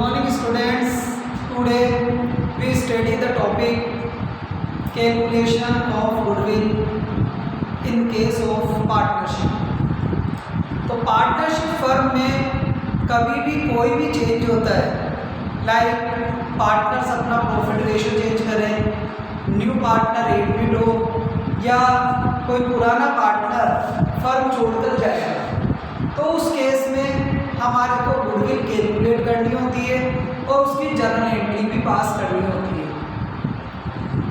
morning students. Today we study the topic calculation of goodwill in case of partnership. तो partnership firm में कभी भी कोई भी चेंज होता है, लाइक पार्टनर्स अपना प्रॉफिट रेशियो चेंज करें, न्यू पार्टनर एडमिट हो या कोई पुराना पार्टनर फर्म छोड़कर जाएगा, तो उस केस में हमारे को गुडविल कैलकुलेट करनी होती है और उसकी जर्नल एंट्री भी पास करनी होती है।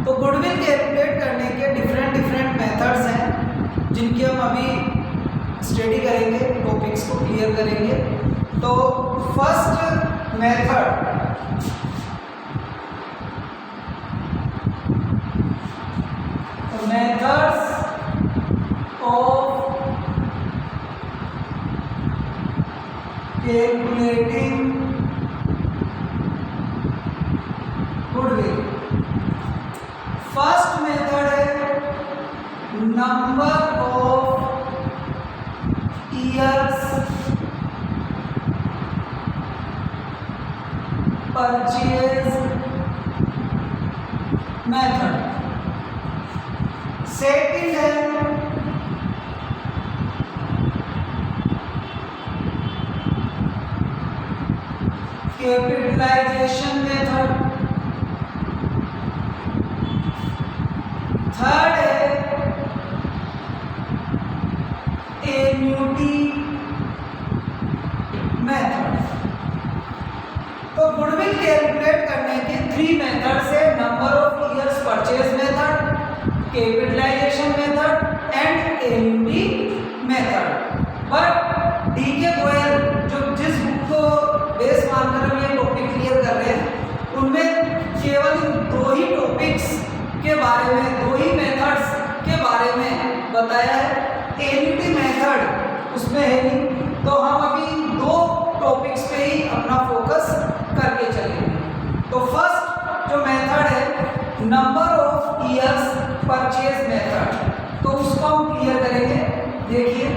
तो गुडविल कैलकुलेट करने के डिफरेंट मेथड्स हैं जिनकी हम अभी स्टडी करेंगे, टॉपिक्स को क्लियर करेंगे। तो first method methods of calculating goodwill. First method है number of years purchase method. Second है कैपिटलाइजेशन मेथड। थर्ड है एन्युटी मेथड। तो गुडविल कैलकुलेट करने के 3 मेथड्स है, number of years purchase method, capitalisation method and annuity method. But D K Goyal जो जिस book को बेस मानकर हम ये टॉपिक क्लियर कर रहे हैं, उनमें केवल इन 2 ही टॉपिक्स के बारे में, 2 ही मेथड्स के बारे में बताया है। एन्युटी मेथड उसमें है नहीं, तो हम अभी 2 टॉपिक्स पे ही अपना फोकस करके चलेंगे। तो फर्स्ट जो मेथड है number of years purchase method, तो उसको हम क्लियर करेंगे। देखिए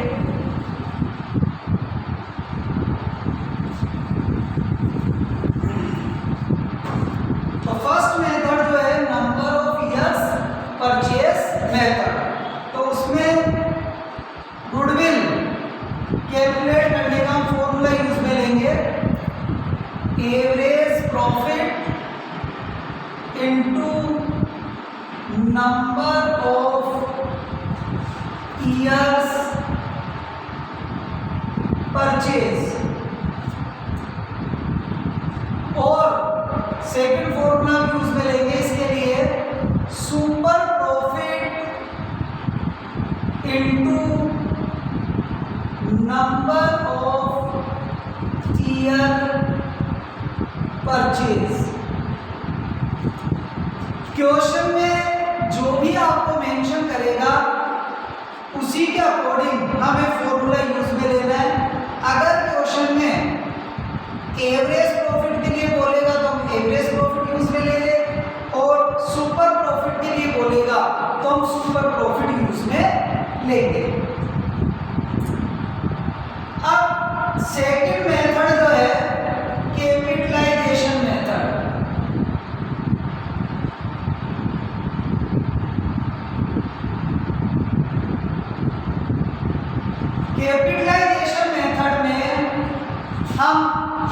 तो फर्स्ट मेथड जो है number of years purchase method, तो उसमें गुडविल कैलकुलेट करने का हम फॉर्मूला यूज में लेंगे, average profit into number of years purchase. और सेकंड फॉर्मूला यूज में लेंगे इसके लिए, super profit into number of year purchase. Question में जो भी आपको मेंशन करेगा उसी के अकॉर्डिंग हमें फॉर्मूला यूज में लेना है। अगर क्वेश्चन में एवरेज प्रॉफिट के लिए बोलेगा तो हम एवरेज प्रॉफिट यूज में ले लें, और सुपर प्रॉफिट के लिए बोलेगा तो हम सुपर प्रॉफिट यूज में लेंगे। अब सेकंड मेथड जो है कैपिटलाइजेशन मेथड। कैपिटलाइजेशन मेथड में हम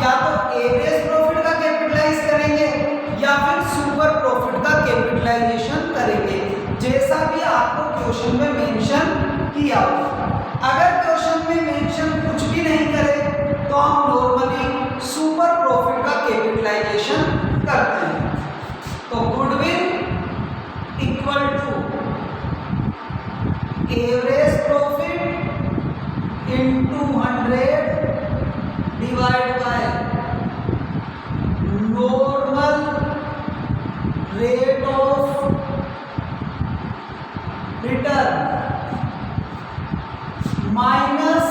या तो एवरेज प्रॉफिट का कैपिटलाइज करेंगे या फिर सुपर प्रॉफिट का कैपिटलाइजेशन करेंगे, जैसा भी आपको क्वेश्चन में मेंशन किया हो। अगर क्वेश्चन में मेंशन कुछ भी नहीं करे तो हम नॉर्मली सुपर प्रॉफिट का कैपिटलाइजेशन करते हैं। तो goodwill equal to average profit into 100 divide by normal rate of return minus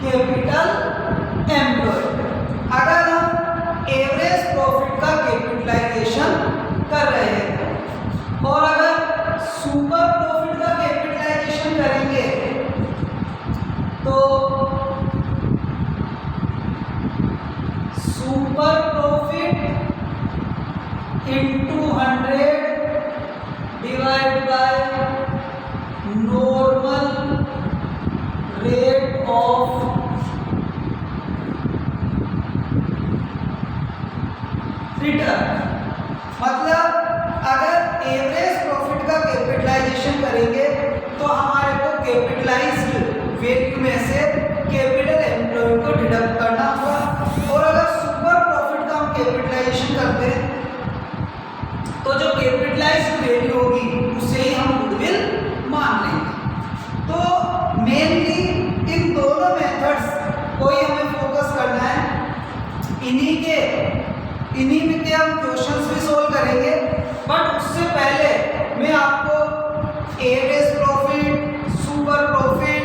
capital employed. अगर हम एवरेज प्रॉफिट का कैपिटलाइजेशन कर रहे हैं और अगर सुपर प्रॉफिट का कैपिटलाइजेशन करेंगे into 100 divided by normal rate of return. मतलब अगर एवरेज प्रॉफिट का कैपिटलाइजेशन करेंगे तो हमारे को कैपिटलाइज्ड वैल्यू में से कैपिटल एम्प्लॉय को डिडक्ट करना होगा, और अगर सुपर प्रॉफिट का हम कैपिटलाइजेशन करते हैं तो जो कैपिटलाइज्ड वैल्यू होगी उसे ही हम गुडविल मान लेंगे। तो मेनली इन दोनों मेथड्स को ही हमें फोकस करना है, इन्हीं में के हम क्वेश्चंस भी सोल्व करेंगे। बट उससे पहले मैं आपको एवरेज प्रॉफिट, सुपर प्रॉफिट,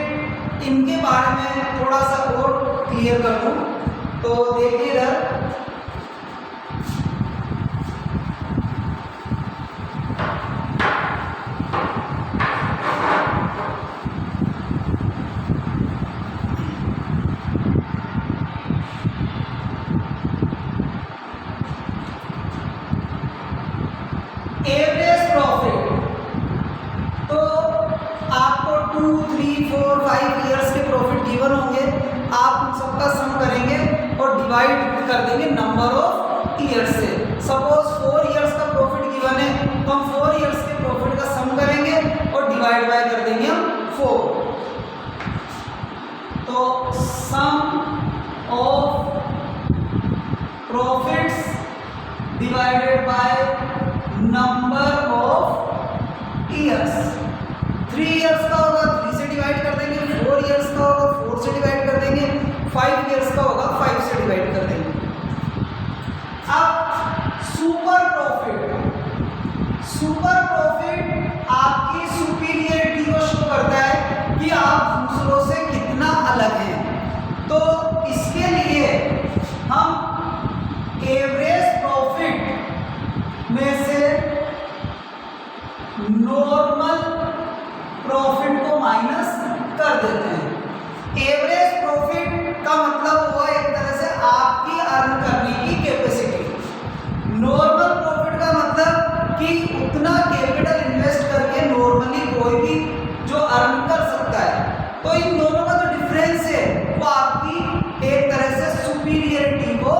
इनके बारे में थोड़ा सा और क्लियर कर दूं। तो देखिए इधर एवरेज प्रॉफिट, तो आपको 2, 3, 4, 5 इयर्स के प्रॉफिट गिवन होंगे, आप उन सबका सम करेंगे और डिवाइड कर देंगे नंबर ऑफ ईयर्स से। सपोज 4 इयर्स का प्रॉफिट गिवन है तो हम 4 इयर्स के प्रॉफिट का सम करेंगे और डिवाइड बाय कर देंगे हम 4। तो sum of profits divided by number of years. 3 years का होगा 3 से डिवाइड कर देंगे, 4 इयर्स का होगा 4 से डिवाइड कर देंगे, 5 इयर्स का होगा 5 से डिवाइड कर देंगे। अब सुपर प्रॉफिट आपकी सुपीरियरिटी को शो करता है कि आप दूसरों से कितना अलग हैं। तो इसके लिए हम एवरेज प्रॉफिट में से नॉर्मल प्रॉफिट को माइनस कर देते हैं। एवरेज प्रॉफिट का मतलब हुआ एक तरह से आपकी अर्न करने की कैपेसिटी। नॉर्मल प्रॉफिट का मतलब कि उतना कैपिटल इन्वेस्ट करके नॉर्मली कोई भी जो अर्न कर सकता है। तो इन दोनों का जो डिफरेंस है वो आपकी एक तरह से सुपीरियरिटी को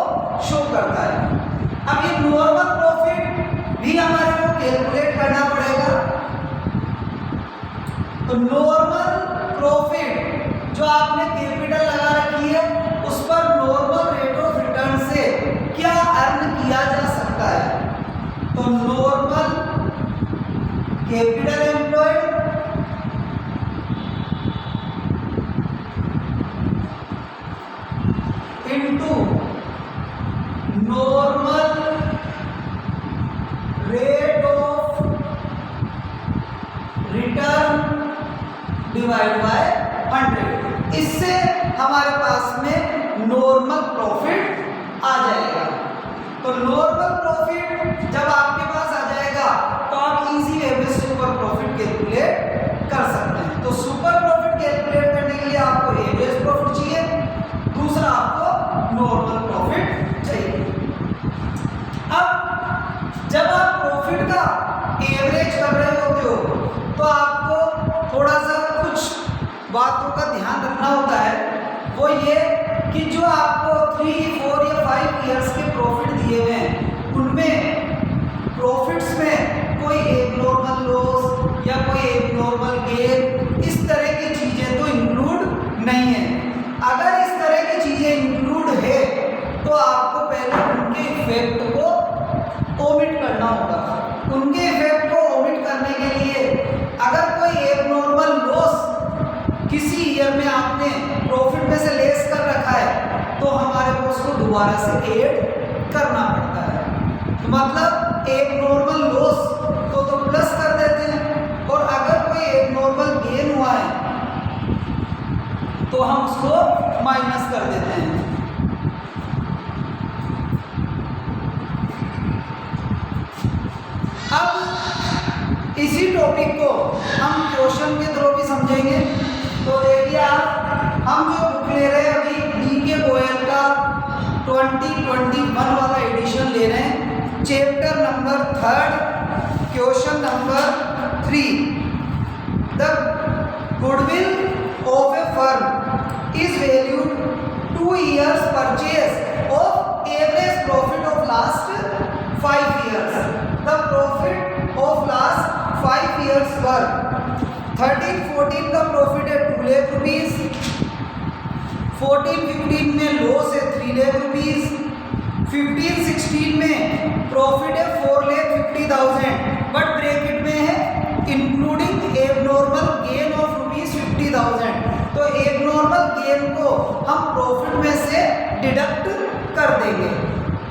शो करता है। अब ये नॉर्मल प्रॉफिट भी हमारे को कैलकुलेट करना पड़ेगा। तो नॉर्मल प्रॉफिट जो आपने कैपिटल लगा रखी है उस पर नॉर्मल रेट ऑफ रिटर्न से क्या अर्न किया जा सकता है। तो normal capital employed into normal rate of return divide by 100। इससे हमारे पास में नॉर्मल प्रॉफिट आ जाएगा। तो नॉर्मल प्रॉफिट जब आपके पास आ जाएगा तो आप इजी वे में सुपर प्रॉफिट कैलकुलेट कर सकते हैं। तो सुपर प्रॉफिट कैलकुलेट करने के लिए आपको एवरेज प्रॉफिट चाहिए, दूसरा आपको नॉर्मल प्रॉफिट चाहिए। अब जब आप प्रॉफिट का एवरेज कर रहे होते हो तो आपको थोड़ा सा कुछ बातों का ध्यान रखना होता है। वो ये कि जो आपको 3, 4 या 5 इयर्स के प्रॉफिट दिए हुए हैं उनमें प्रॉफिट्स में कोई एबनॉर्मल लॉस या कोई एबनॉर्मल गेन इस तरह की चीज़ें तो इंक्लूड नहीं है। अगर इस तरह की चीज़ें इंक्लूड है तो आपको पहले उनके इफेक्ट को ओमिट करना होगा। उनके इफेक्ट को ओमिट करने के लिए अगर कोई एबनॉर्मल लॉस किसी ईयर में आपने प्रॉफिट में से लेस कर रखा है तो हमारे को उसको दोबारा से ऐड करना पड़ता है। तो मतलब एबनॉर्मल लॉस तो प्लस कर देते हैं, और अगर कोई एबनॉर्मल गेन हुआ है तो हम उसको माइनस कर देते हैं। अब इसी टॉपिक को हम क्वेश्चन के थ्रू भी समझेंगे। तो देखिए आप, हम जो बुक ले रहे हैं अभी DK गोयल का 2021 वाला एडिशन ले रहे हैं, chapter number question number 3, the goodwill of A firm is valued 2 years purchase of average profit of last 5 years. The profit of last 5 years were 13-14 का प्रॉफिट है 2 लाख रुपीज, 14-15 में लॉस है 3 लाख रुपीज, 15-16 में प्रॉफिट है 4,50,000 but bracket में है including abnormal gain of rupees 50,000। तो abnormal gain को हम प्रॉफिट में से डिडक्ट कर देंगे।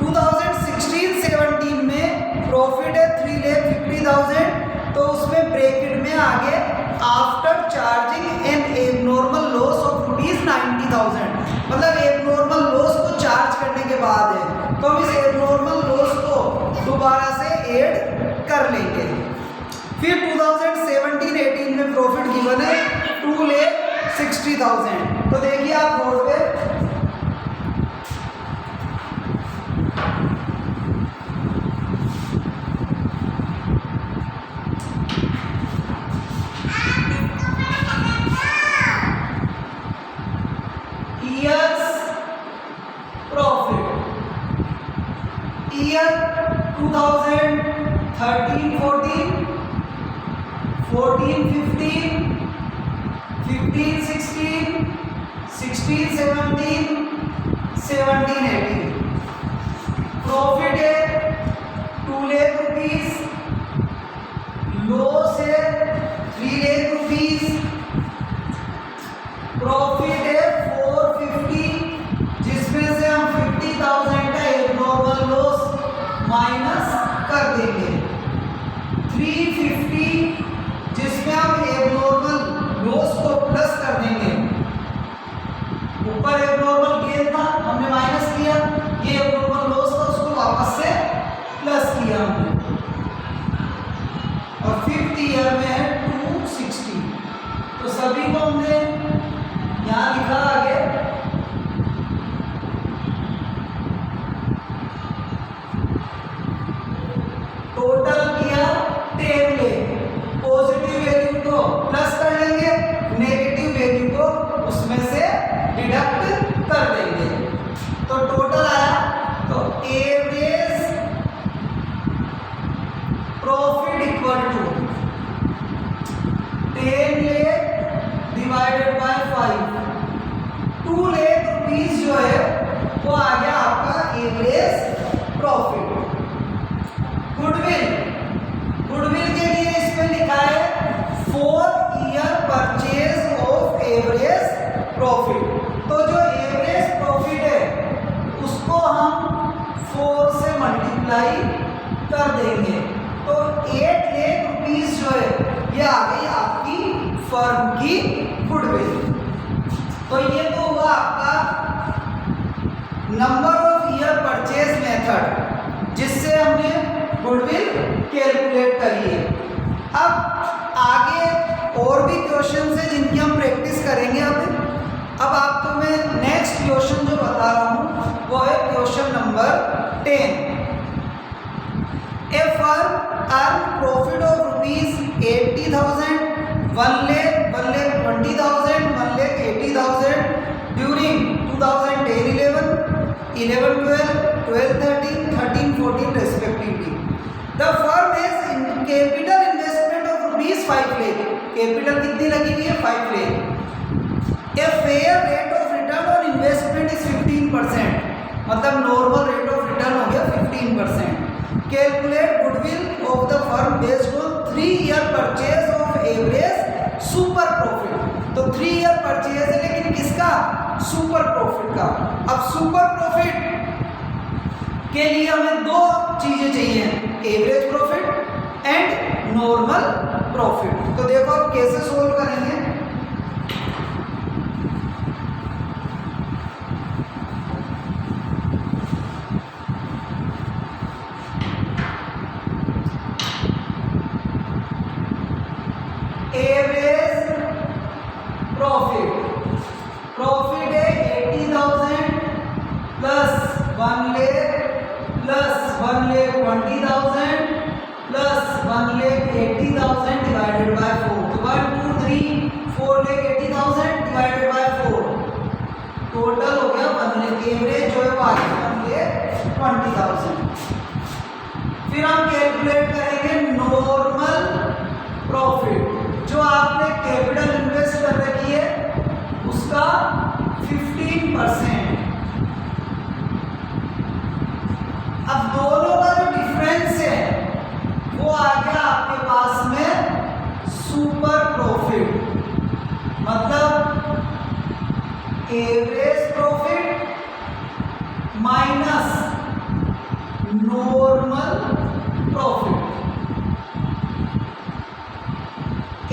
2016-17 में प्रॉफिट है 3,50,000, तो उसमें ब्रैकेट में आगे after charging N abnormal loss of rupees 90,000, मतलब एबनॉर्मल लॉस को चार्ज करने के बाद है, तो हम इस एबनॉर्मल लॉस को दोबारा से ऐड कर लेंगे। फिर 2017-18 में प्रॉफिट गिवन है 2,60,000। तो देखिए आप बोर्ड पे ईयर 2013-14, 14-15, 15-16, 16-17, 17-18 प्रॉफिट है 2 लाख रुपीज, लॉस है 3 लाख रुपीज, प्रॉफिट है 450 जिसमें से हम 50,000 का एबनॉर्मल लॉस माइनस कर देंगे, 350 जिसमें हम एबनॉर्मल लॉस को प्लस कर देंगे, ऊपर एबनॉर्मल गेन था हमने माइनस किया, ये एबनॉर्मल लॉस था उसको वापस से प्लस किया हमने, और 5th ईयर में है 260। तो सभी को हमने यहाँ लिखा आगे टोटल किया 10 लाख, पॉजिटिव वैल्यू को प्लस कर लेंगे, नेगेटिव वैल्यू को उसमें से डिडक्ट कर देंगे। तो टोटल आया, तो average profit equal to 10 lakh divided by 5, 2 lakh rupees जो है वो आ गया आपका एवरेज प्रॉफिट। गुडविल के लिए इसमें लिखा है 4 year purchase of average profit. तो जो एवरेज प्रॉफिट है उसको हम 4 से मल्टीप्लाई कर देंगे, तो 8 लाख रुपीज जो है ये आ गई आपकी फर्म की गुडविल। तो ये तो हुआ आपका number of year purchase method जिससे हमने गुडविल कैलकुलेट करी है। अब आगे और भी क्वेश्चन है जिनकी हम प्रैक्टिस करेंगे। अब आपको मैं नेक्स्ट क्वेश्चन जो बता रहा हूँ वो है question number 10। A firm earn profit of rupees 80,000, 1,20,000, 1,80,000 during 2010-11, 11-12, 12-13, 13-14 respectively. The firm has capital investment of rupees 5 lakh. Capital कितनी लगी हुई है? 5 lakh. A fair rate of return on investment is 15%. मतलब नॉर्मल रेट ऑफ रिटर्न हो गया 15%. Calculate goodwill of the firm based on 3 year purchase of average super profit. तो 3 year purchase है लेकिन किसका? सुपर प्रॉफिट का। अब सुपर प्रॉफिट के लिए हमें दो चीजें चाहिए, average profit and normal profit. तो देखो अब कैसे सोल्व करेंगे। एवरेज प्रॉफिट है 80,000 plus 1 lakh plus 1,20,000 plus 1,50,000 80,000 divided by 4, तो 1 2 3 4 लाख 80,000 डिवाइडेड बाय 4, टोटल हो गया 1 लाख। एवरेज जो है वो आ गया 1 लाख 20,000। फिर हम कैलकुलेट करेंगे नॉर्मल प्रॉफिट। जो आपने कैपिटल इन्वेस्ट कर रखी है उसका 15%। अब दोनों का जो डिफरेंस है वो आ गया आपके पास में सुपर प्रॉफिट, मतलब average profit minus normal profit.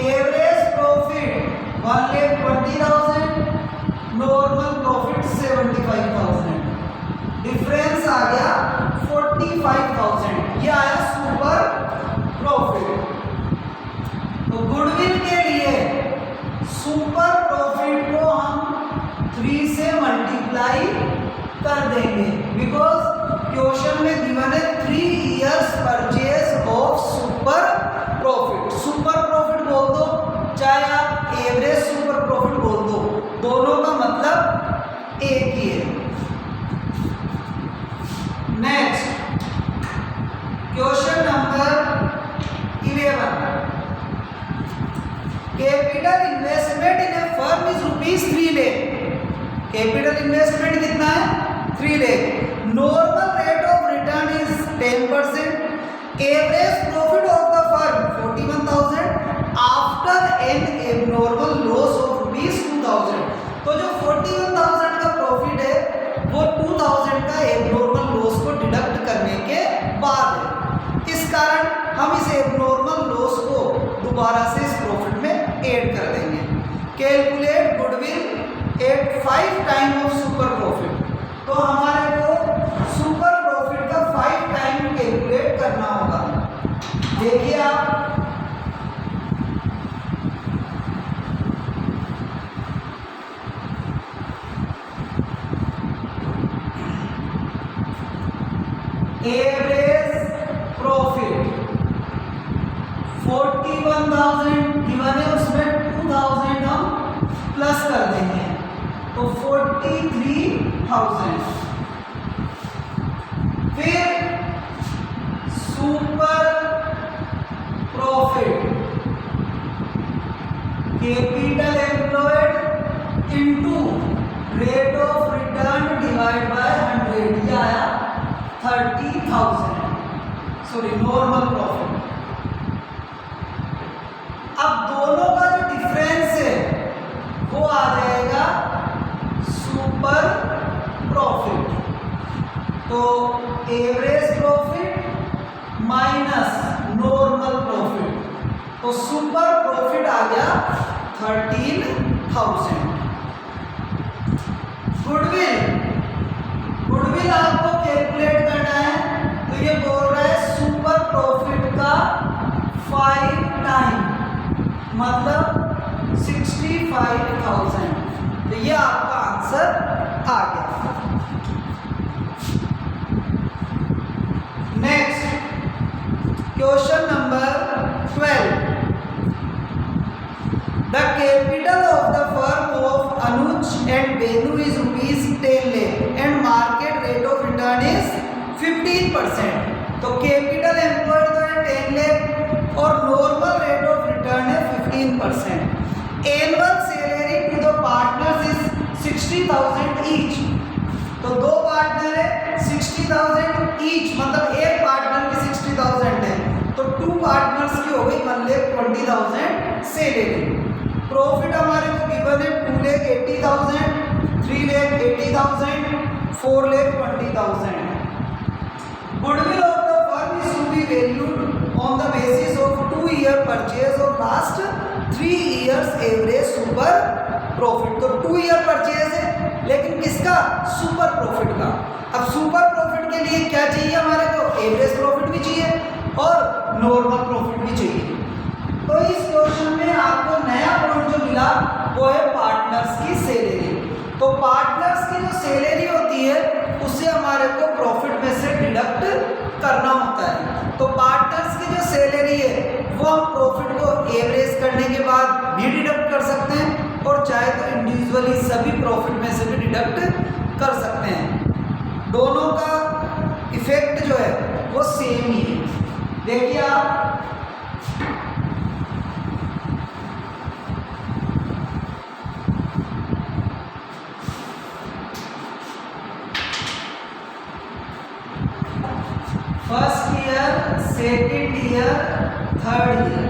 Average profit 1,20,000, normal profit 75,000, difference आ गया 45,000, ये आया सुपर प्रॉफिट। तो गुडविल के लिए सुपर प्रॉफिट को हम 3 से मल्टीप्लाई कर देंगे, बिकॉज क्वेश्चन में गिवन है 3 years purchase of super profit. Super profit बोल दो चाहे आप एवरेज सुपर प्रॉफिट बोल दो, दोनों का मतलब एक ही है। Next question number 11, capital investment in A firm is ₹3 lakh. Capital investment कितना है 3 lakh. Normal rate of return is 10%। Average profit of the firm 41,000 after N abnormal loss of ₹2,000। तो जो 41,000 का प्रॉफिट है वो 2,000 का एबनॉर्मल लॉस को डिडक्ट करने के बाद है। इस कारण हम इस एबनॉर्मल लॉस को दोबारा से इस प्रॉफिट में ऐड कर देंगे। Calculate goodwill at 5 time of super profit. तो हमारे को सुपर प्रॉफिट का 5 टाइम कैलकुलेट करना होगा। देखिए आप एवरेज प्रॉफिट 41,000 गिवन है, उसमें 2,000 हम प्लस कर देंगे तो 43,000। फिर super profit capital employed into rate of return divide by 100, ये आया 30,000। Sorry normal profit. अब दोनों का जो डिफरेंस है वो आ जाएगा सुपर प्रॉफिट। तो average profit minus normal profit, तो सुपर प्रॉफिट आ गया 13,000। गुडविल आपको कैलकुलेट करना है, तो ये बोल रहा है सुपर प्रॉफिट का 5 टाइम मतलब 65,000। तो ये आपका आंसर आ गया। Next question number 12, the capital of the firm of Anuj and Benu is ₹10 lakh and market rate of return is 15%। तो कैपिटल एम्प्लॉयड तो है 10 लाख और नॉर्मल रेट ऑफ रिटर्न है 15%। Annual salary to the partners is 60,000 each. तो दो partner है 60,000 each, मतलब एक पार्टनर की 60,000 है, तो 2 पार्टनर्स की हो गई 1,20,000 सैलरी। प्रॉफिट हमारे को गिवन है 2,80,000, 3,80,000, 4,20,000। Goodwill of the firm is to be valued on the basis of 2 year purchase of last 3 years average super profit. तो 2 ईयर परचेज है, लेकिन किसका? सुपर प्रॉफिट का। अब सुपर प्रॉफिट के लिए क्या चाहिए हमारे को? एवरेज प्रॉफिट भी चाहिए और नॉर्मल प्रॉफिट भी चाहिए। तो इस क्वेश्चन में आपको नया पॉइंट जो मिला वो है पार्टनर्स की सैलरी। तो पार्टनर्स की जो सैलरी होती है उससे हमारे को प्रॉफिट में से डिडक्ट करना होता है। तो पार्टनर्स की जो सैलरी है वो हम प्रॉफिट को एवरेज करने के बाद भी डिडक्ट कर सकते हैं और चाहे तो इंडिविजुअली सभी प्रॉफिट में से भी डिडक्ट कर सकते हैं। दोनों का इफेक्ट जो है वो सेम ही है। देखिए आप first year, second year, third year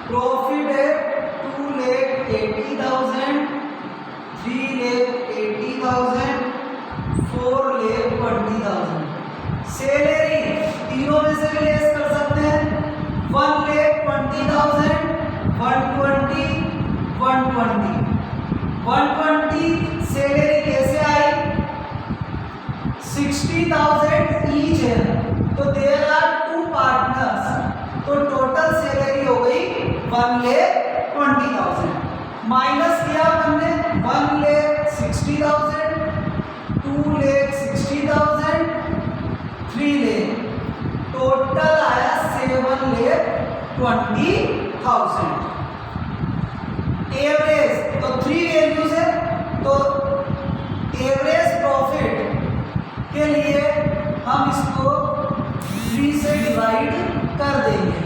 profit है 2,80,000, 3,80,000, 4,20,000। सैलरी तीनों में से भी लेस कर सकते हैं। 1,20,000, 120, 120। 120 सैलरी कैसे आई? 60,000 ईच है, तो देयर आर 2 पार्टनर्स, तो टोटल सैलरी हो गई 1,20,000। माइनस किया हमने 1,60,000, 2,60,000, 3,00,000, टोटल आया 7,20,000। एवरेज तो 3 वैल्यूज है, तो एवरेज प्रॉफिट के लिए हम इसको 3 से डिवाइड कर देंगे,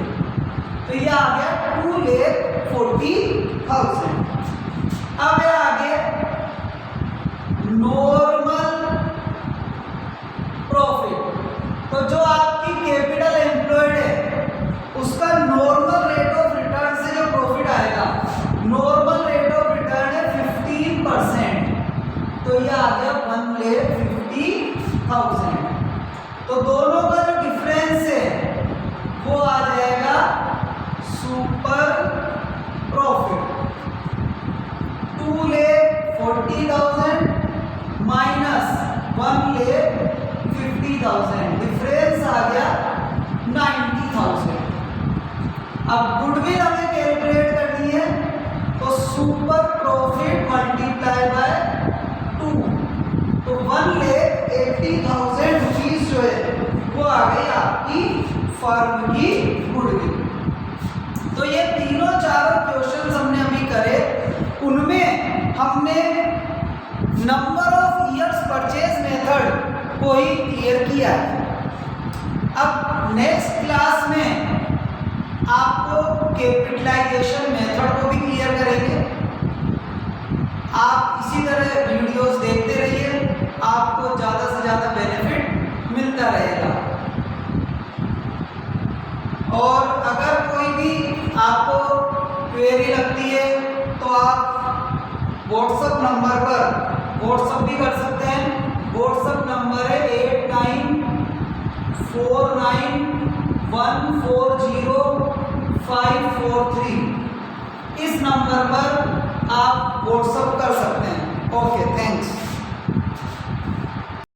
तो ये आ गया 2,40,000। अब ये आगे नॉर्मल प्रॉफिट, तो जो आपकी कैपिटल एम्प्लॉयड है उसका नॉर्मल रेट ऑफ रिटर्न से जो प्रॉफिट आएगा, नॉर्मल रेट ऑफ रिटर्न है 15%, तो ये आ गया 1,50,000। तो दोनों का जो डिफरेंस है वो आ जाएगा सुपर प्रॉफिट। 2,40,000 माइनस 1,50,000, डिफरेंस आ गया 90,000। अब गुडविल हमें कैलकुलेट करनी है, तो सुपर प्रॉफिट मल्टीप्लाई बाय 2, तो 1,80,000 रुपीज जो है वो आ गई आपकी फर्म की गुडविल। तो ये तीनों चारों क्वेश्चंस हमने अभी करे, उनमें हमने number of years purchase method को ही क्लियर किया है। अब नेक्स्ट क्लास में आपको कैपिटलाइजेशन मेथड को भी क्लियर करेंगे। आप इसी तरह वीडियोस देखते रहिए, आपको ज़्यादा से ज़्यादा बेनिफिट मिलता रहेगा। और अगर कोई भी आपको क्वेरी लगती है तो आप व्हाट्सएप नंबर पर व्हाट्सएप भी कर सकते हैं। व्हाट्सएप नंबर है 8949140543। इस नंबर पर आप व्हाट्सएप कर सकते हैं। Okay, thanks.